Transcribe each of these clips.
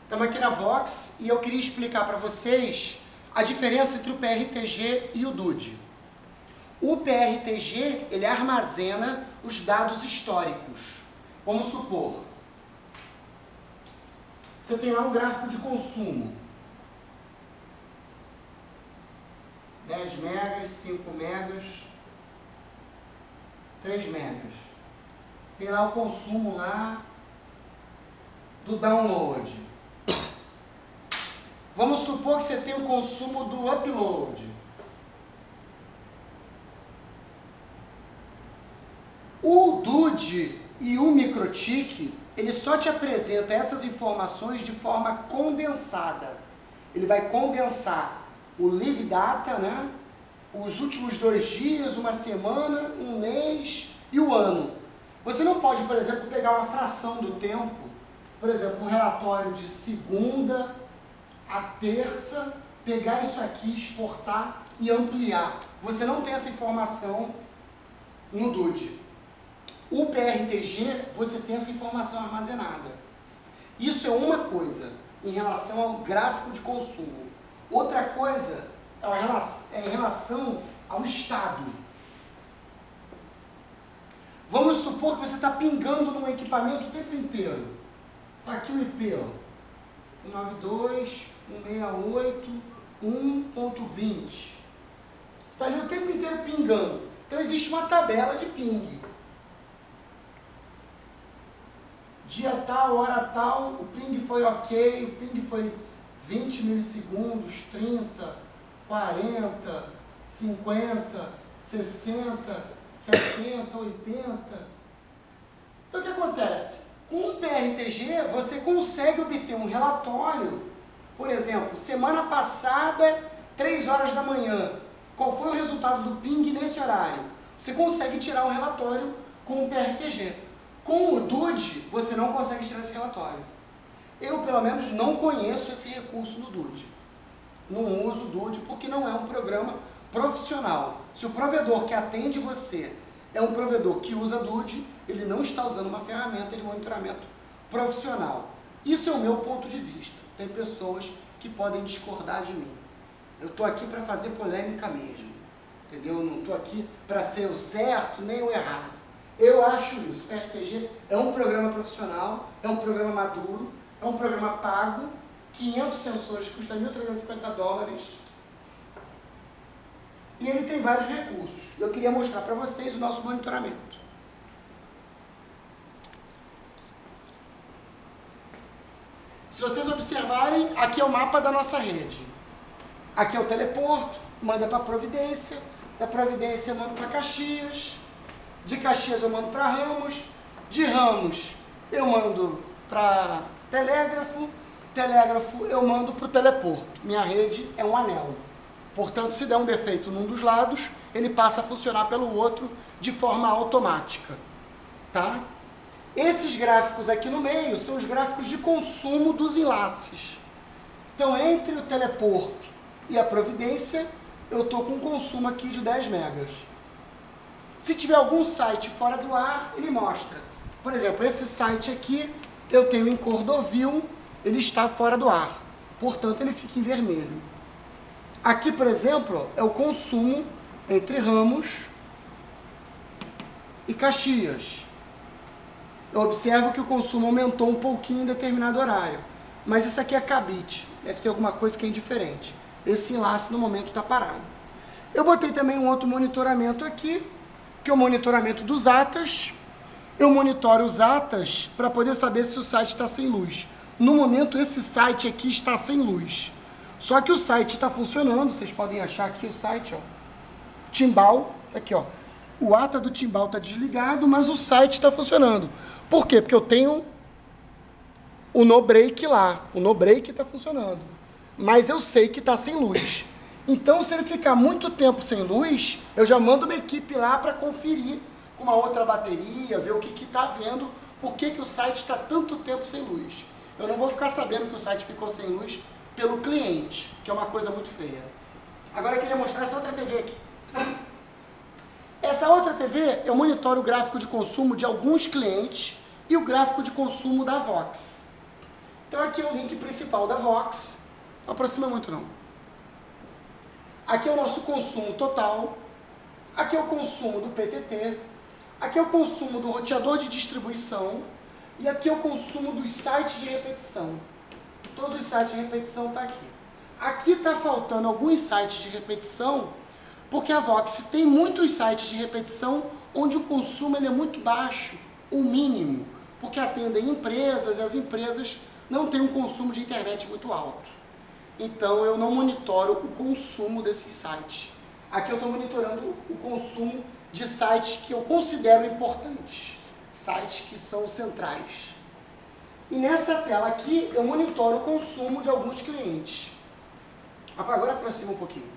Estamos aqui na Vox e eu queria explicar para vocês a diferença entre o PRTG e o DUD. O PRTG, ele armazena os dados históricos. Vamos supor, você tem lá um gráfico de consumo. 10 megas, 5 megas, 3 megas. Você tem lá o consumo lá do download. Vamos supor que você tem o consumo do upload. O DUD e o MikroTik, ele só te apresenta essas informações de forma condensada. Ele vai condensar o Live Data, né? Os últimos 2 dias, uma semana, um mês e o ano. Você não pode, por exemplo, pegar uma fração do tempo, por exemplo, um relatório de segunda a terça, pegar isso aqui, exportar e ampliar. Você não tem essa informação no DUD. O PRTG, você tem essa informação armazenada. Isso é uma coisa em relação ao gráfico de consumo. Outra coisa é em relação ao estado. Vamos supor que você está pingando num equipamento o tempo inteiro. Está aqui o IP, ó. 192.168.1.20. Está ali o tempo inteiro pingando. Então existe uma tabela de ping. Dia tal, hora tal, o ping foi ok, o ping foi 20 milissegundos, 30, 40, 50, 60, 70, 80. Então o que acontece? Com o PRTG você consegue obter um relatório, por exemplo, semana passada, 3 horas da manhã, qual foi o resultado do ping nesse horário? Você consegue tirar um relatório com o PRTG. Com o DUD, você não consegue tirar esse relatório. Eu, pelo menos, não conheço esse recurso no DUD. Não uso o DUD porque não é um programa profissional. Se o provedor que atende você é um provedor que usa DUD, ele não está usando uma ferramenta de monitoramento profissional. Isso é o meu ponto de vista. Tem pessoas que podem discordar de mim. Eu estou aqui para fazer polêmica mesmo. Entendeu? Eu não estou aqui para ser o certo nem o errado. Eu acho isso. O PRTG é um programa profissional, é um programa maduro, é um programa pago, 500 sensores, custa $1.350. E ele tem vários recursos. Eu queria mostrar para vocês o nosso monitoramento. Se vocês observarem, aqui é o mapa da nossa rede. Aqui é o teleporto, manda para Providência, da Providência eu mando para Caxias, de Caxias eu mando para Ramos, de Ramos eu mando para Telégrafo, Telégrafo eu mando para o teleporto. Minha rede é um anel. Portanto, se der um defeito num dos lados, ele passa a funcionar pelo outro de forma automática. Tá? Esses gráficos aqui no meio são os gráficos de consumo dos enlaces. Então, entre o teleporto e a Providência, eu estou com um consumo aqui de 10 megas. Se tiver algum site fora do ar, ele mostra. Por exemplo, esse site aqui, eu tenho em Cordovil, ele está fora do ar. Portanto, ele fica em vermelho. Aqui, por exemplo, é o consumo entre Ramos e Caxias. Eu observo que o consumo aumentou um pouquinho em determinado horário. Mas isso aqui é cabite. Deve ser alguma coisa que é indiferente. Esse enlace, no momento, está parado. Eu botei também um outro monitoramento aqui, que é o monitoramento dos ATAs. Eu monitoro os ATAs para poder saber se o site está sem luz. No momento, esse site aqui está sem luz. Só que o site está funcionando, vocês podem achar aqui o site, ó. Timbal, aqui, ó. O ATA do Timbal está desligado, mas o site está funcionando. Por quê? Porque eu tenho o NoBreak lá. O NoBreak está funcionando. Mas eu sei que está sem luz. Então, se ele ficar muito tempo sem luz, eu já mando uma equipe lá para conferir com uma outra bateria, ver o que está havendo, por que o site está tanto tempo sem luz. Eu não vou ficar sabendo que o site ficou sem luz pelo cliente, que é uma coisa muito feia. Agora eu queria mostrar essa outra TV aqui. Essa outra TV, eu monitoro o gráfico de consumo de alguns clientes e o gráfico de consumo da Vox. Então aqui é o link principal da Vox. Não aproxima muito não. Aqui é o nosso consumo total. Aqui é o consumo do PTT. Aqui é o consumo do roteador de distribuição. E aqui é o consumo dos sites de repetição. Todos os sites de repetição estão aqui. Aqui está faltando alguns sites de repetição, porque a Vox tem muitos sites de repetição onde o consumo ele é muito baixo, o mínimo, porque atendem empresas e as empresas não têm um consumo de internet muito alto. Então eu não monitoro o consumo desses sites. Aqui eu estou monitorando o consumo de sites que eu considero importantes, sites que são centrais. E nessa tela aqui eu monitoro o consumo de alguns clientes. Agora aproxima um pouquinho.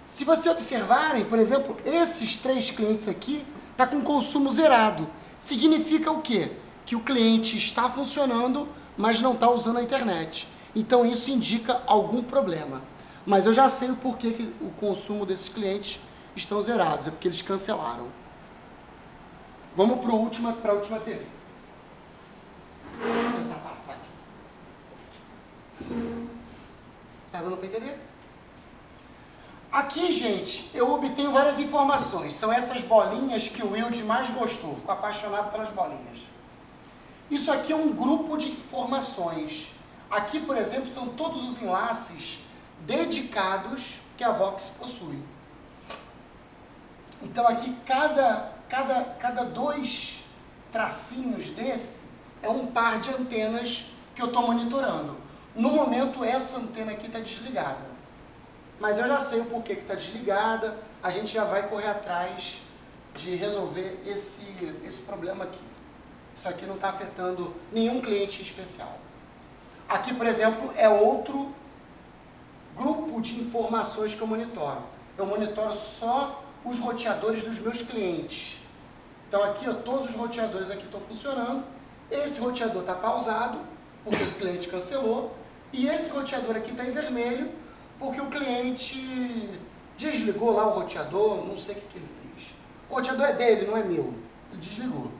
Se vocês observarem, por exemplo, esses 3 clientes aqui tá com consumo zerado. Significa o quê? Que o cliente está funcionando, mas não está usando a internet. Então isso indica algum problema. Mas eu já sei o porquê que o consumo desses clientes estão zerados. É porque eles cancelaram. Vamos para a última TV. Vou tentar passar aqui. Tá dando para entender? Aqui, gente, eu obtenho várias informações. São essas bolinhas que o Wilde mais gostou. Ficou apaixonado pelas bolinhas. Isso aqui é um grupo de informações. Aqui, por exemplo, são todos os enlaces dedicados que a Vox possui. Então aqui cada 2 tracinhos desse é um par de antenas que eu estou monitorando. No momento essa antena aqui está desligada. Mas eu já sei o porquê que está desligada, a gente já vai correr atrás de resolver esse problema aqui. Isso aqui não está afetando nenhum cliente especial. Aqui, por exemplo, é outro grupo de informações que eu monitoro. Eu monitoro só os roteadores dos meus clientes. Então aqui, ó, todos os roteadores aqui estão funcionando. Esse roteador está pausado, porque esse cliente cancelou. E esse roteador aqui está em vermelho, porque o cliente desligou lá o roteador, não sei o que ele fez. O roteador é dele, não é meu. Ele desligou.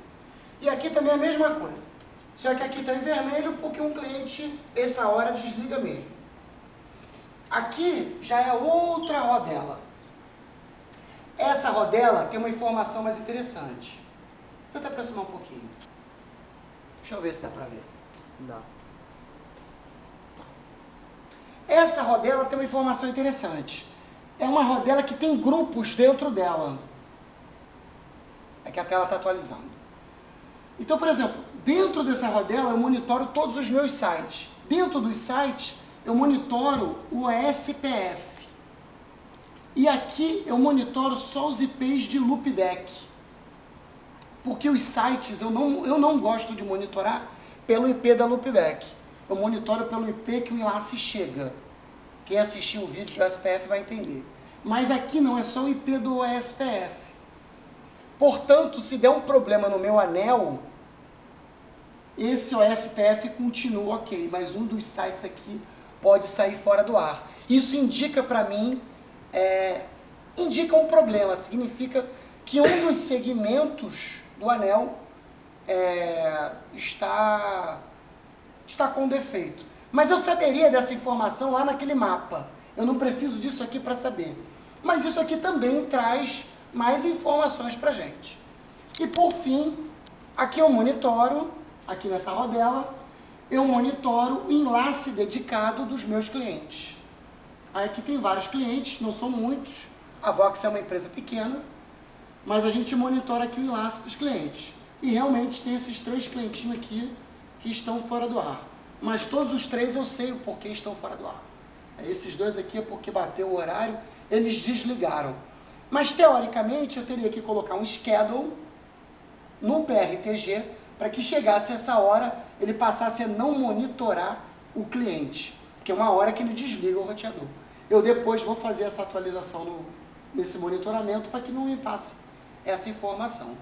E aqui também é a mesma coisa. Só que aqui está em vermelho porque um cliente, essa hora, desliga mesmo. Aqui já é outra rodela. Essa rodela tem uma informação mais interessante. Tenta aproximar um pouquinho. Deixa eu ver se dá para ver. Dá. Essa rodela tem uma informação interessante. É uma rodela que tem grupos dentro dela. É que a tela está atualizando. Então, por exemplo, dentro dessa rodela eu monitoro todos os meus sites. Dentro dos sites eu monitoro o SPF. E aqui eu monitoro só os IPs de loopback. Porque os sites eu não gosto de monitorar pelo IP da loopback. Eu monitoro pelo IP que o enlace chega. Quem assistir o vídeo do SPF vai entender. Mas aqui não, é só o IP do SPF. Portanto, se der um problema no meu anel, esse OSPF continua ok, mas um dos sites aqui pode sair fora do ar. Isso indica para mim, indica um problema, significa que um dos segmentos do anel está com defeito. Mas eu saberia dessa informação lá naquele mapa. Eu não preciso disso aqui para saber. Mas isso aqui também traz mais informações para a gente. E por fim, aqui eu monitoro, aqui nessa rodela, eu monitoro o enlace dedicado dos meus clientes. Aí aqui tem vários clientes, não são muitos. A Vox é uma empresa pequena, mas a gente monitora aqui o enlace dos clientes. E realmente tem esses 3 clientinhos aqui que estão fora do ar. Mas todos os 3 eu sei o porquê estão fora do ar. Esses 2 aqui é porque bateu o horário, eles desligaram. Mas teoricamente eu teria que colocar um schedule no PRTG para que chegasse essa hora, ele passasse a não monitorar o cliente. Porque é uma hora que ele desliga o roteador. Eu depois vou fazer essa atualização nesse monitoramento para que não me passe essa informação.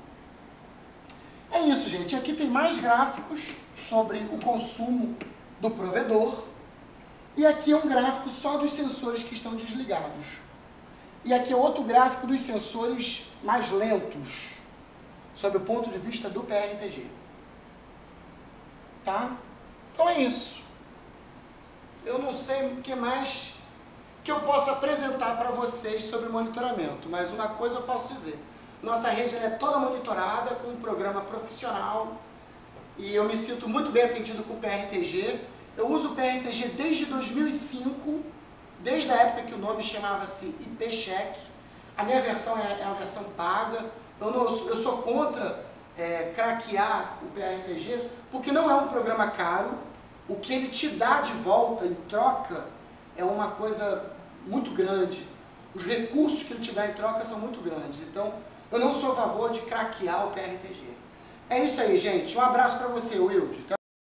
É isso, gente. Aqui tem mais gráficos sobre o consumo do provedor. E aqui é um gráfico só dos sensores que estão desligados. E aqui é outro gráfico dos sensores mais lentos, sob o ponto de vista do PRTG. Tá? Então é isso. sei o que mais que eu posso apresentar para vocês sobre monitoramento, mas uma coisa eu posso dizer, nossa rede ela é toda monitorada com um programa profissional e eu me sinto muito bem atendido com o PRTG. Eu uso o PRTG desde 2005, desde a época que o nome chamava-se IPcheck. A minha versão é a versão paga. Eu sou contra craquear o PRTG, porque não é um programa caro. O que ele te dá de volta em troca é uma coisa muito grande. Os recursos que ele te dá em troca são muito grandes. Então, eu não sou a favor de craquear o PRTG. É isso aí, gente. Um abraço para você, Wilde.